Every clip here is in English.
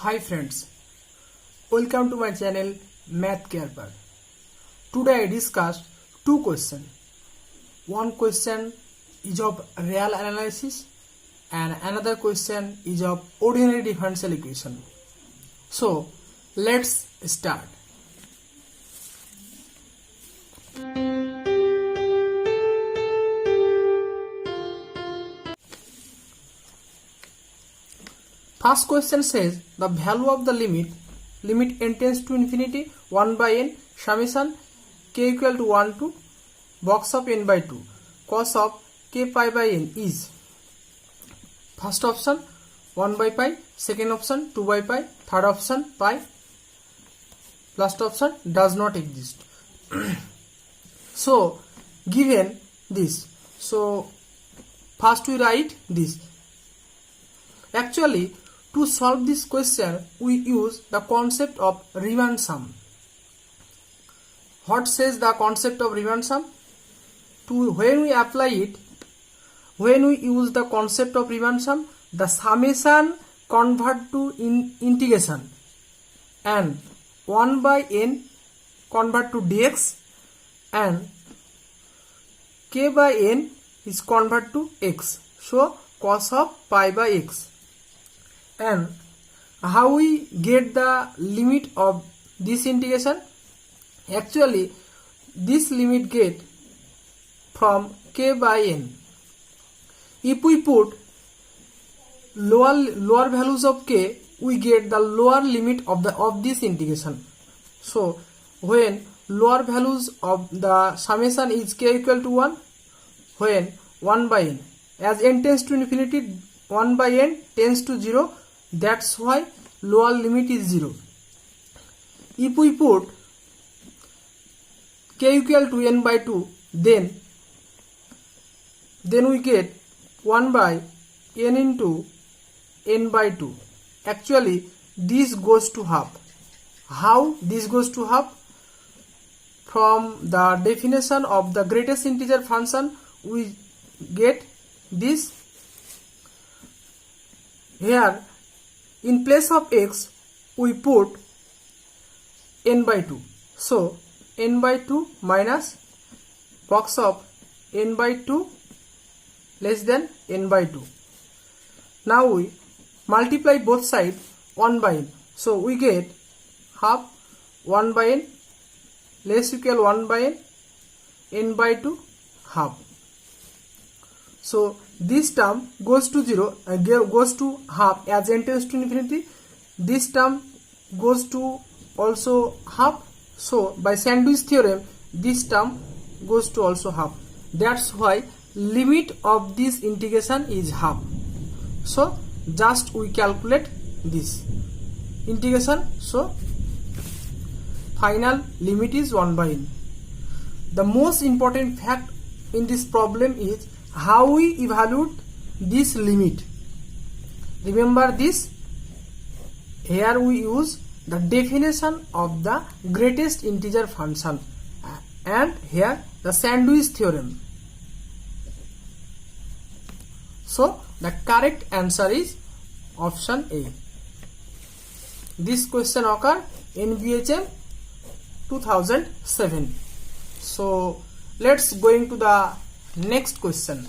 Hi friends, welcome to my channel Math Carebar. Today I discussed two questions. One question is of real analysis and another question is of ordinary differential equation. So let's start. First question says the value of the limit n tends to infinity 1 by n summation k equal to 1 to box of n by 2 cos of k pi by n is first option 1 by pi, second option 2 by pi, third option pi, last option does not exist. So given this, so first we write this. Actually, to solve this question, we use the concept of Riemann sum. What says the concept of Riemann sum? When we apply it, when we use the concept of Riemann sum, the summation convert to integration and 1 by n convert to dx and k by n is convert to x. So cos of pi by x. And how we get the limit of this integration? Actually, this limit get from k by n. If we put lower values of k, we get the lower limit of this integration. So when lower values of the summation is k equal to 1, when 1 by n, as n tends to infinity, 1 by n tends to 0, that's why lower limit is 0. If we put k equal to n by 2, then we get 1 by n into n by 2. Actually, this goes to half. How this goes to half? From the definition of the greatest integer function, we get this. Here, in place of x, we put n by 2. So, n by 2 minus box of n by 2 less than n by 2. Now we multiply both sides 1 by n. So, we get half 1 by n less equal 1 by n by 2 half. So this term goes to 0, goes to half as n tends to infinity. This term goes to also half. So by Sandwich theorem, this term goes to also half. That's why limit of this integration is half. So just we calculate this integration. So final limit is 1 by n. The most important fact in this problem is how we evaluate this limit. Remember this, here we use the definition of the greatest integer function and here the Sandwich theorem. So the correct answer is option A. This question occurred in BHM 2007. So let's going to the next question.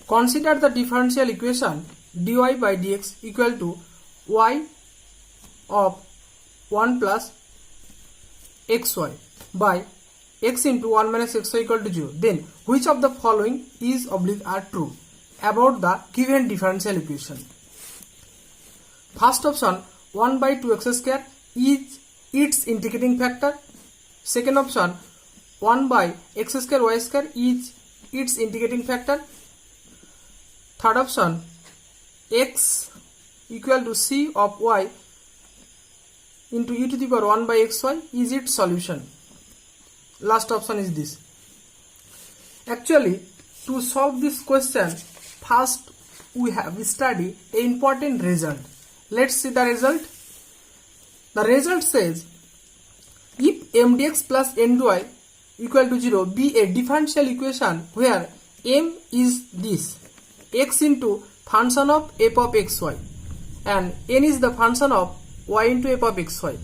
Consider the differential equation dy by dx equal to y of 1 plus xy by x into 1 minus xy equal to 0. Then which of the following is oblique are true about the given differential equation? First option 1 by 2x square is its integrating factor. Second option 1 by x square y square is its integrating factor. Third option x equal to c of y into e to the power 1 by xy is its solution. Last option is this. Actually, to solve this question, first we have studied an important result. Let's see the result. The result says if m dx plus n dy equal to 0 be a differential equation where m is this x into function of f of xy, and n is the function of y into f of xy,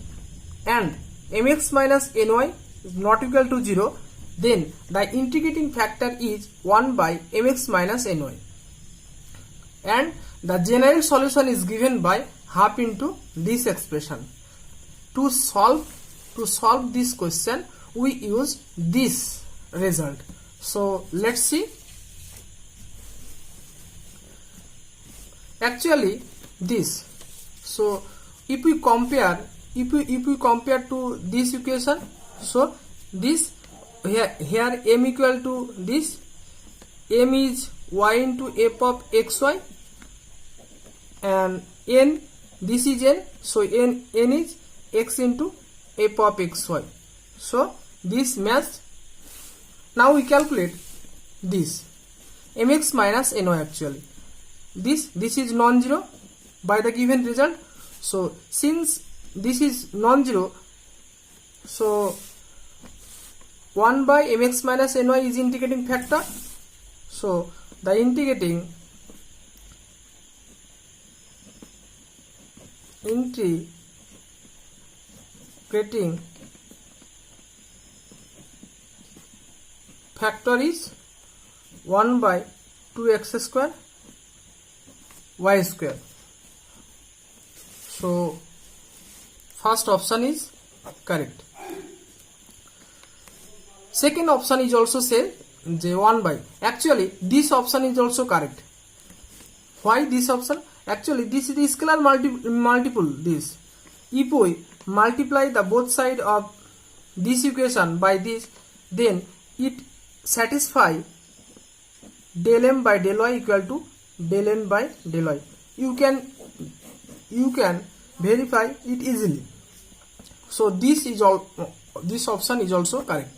and mx minus ny is not equal to 0, then the integrating factor is 1 by mx minus ny, and the general solution is given by half into this expression. To solve this question, we use this result. So let's see. Actually this, so if we compare to this equation, so this here m equal to this, m is y into f of xy, and n, this is n, so n is x into f of xy. So this match. Now we calculate this mx minus ny. Actually this is non-zero by the given result. So since this is non-zero, so 1 by mx minus ny is integrating factor. So the integrating factor is 1 by 2x square y square. So first option is correct. Second option is also same, 1 by. Actually this option is also correct. Why this option? Actually this is the scalar multiple this. If we multiply the both side of this equation by this, then it satisfy del m by del y equal to del n by del y. You can verify it easily. So this option is also correct.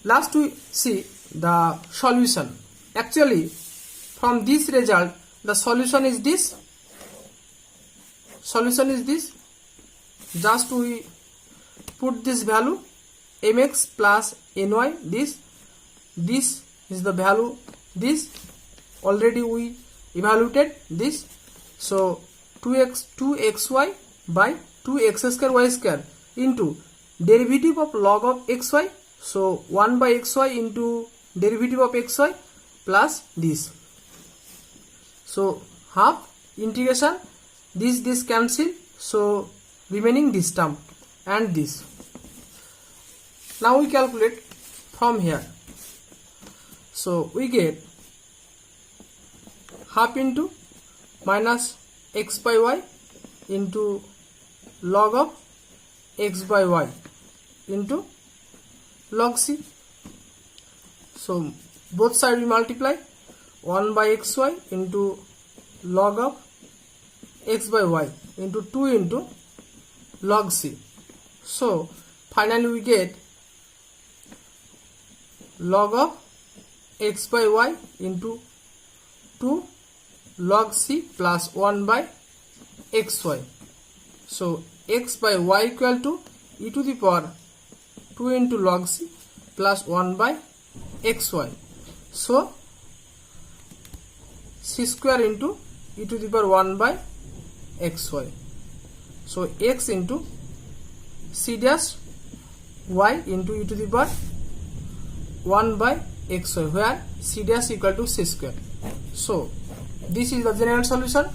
Last we see the solution. Actually from this result the solution is this. Just we put this value mx plus ny, this is the value, this already we evaluated this. So 2xy by 2x square y square into derivative of log of xy, so 1 by xy into derivative of xy plus this. So half integration, this cancel, so remaining this term and this. Now we calculate from here. So we get half into minus x by y into log of x by y into log c. So both sides we multiply, 1 by xy into log of x by y into 2 into log c. So finally we get log of x by y into 2 log c plus 1 by xy. So x by y equal to e to the power 2 into log c plus 1 by xy. So c square into e to the power 1 by xy. So x into c dash y into e to the power 1 by xy, where c dash equal to c square. So this is the general solution.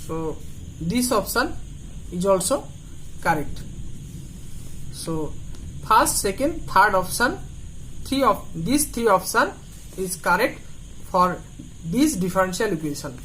So this option is also correct. So first, second, third option, these three option is correct for this differential equation.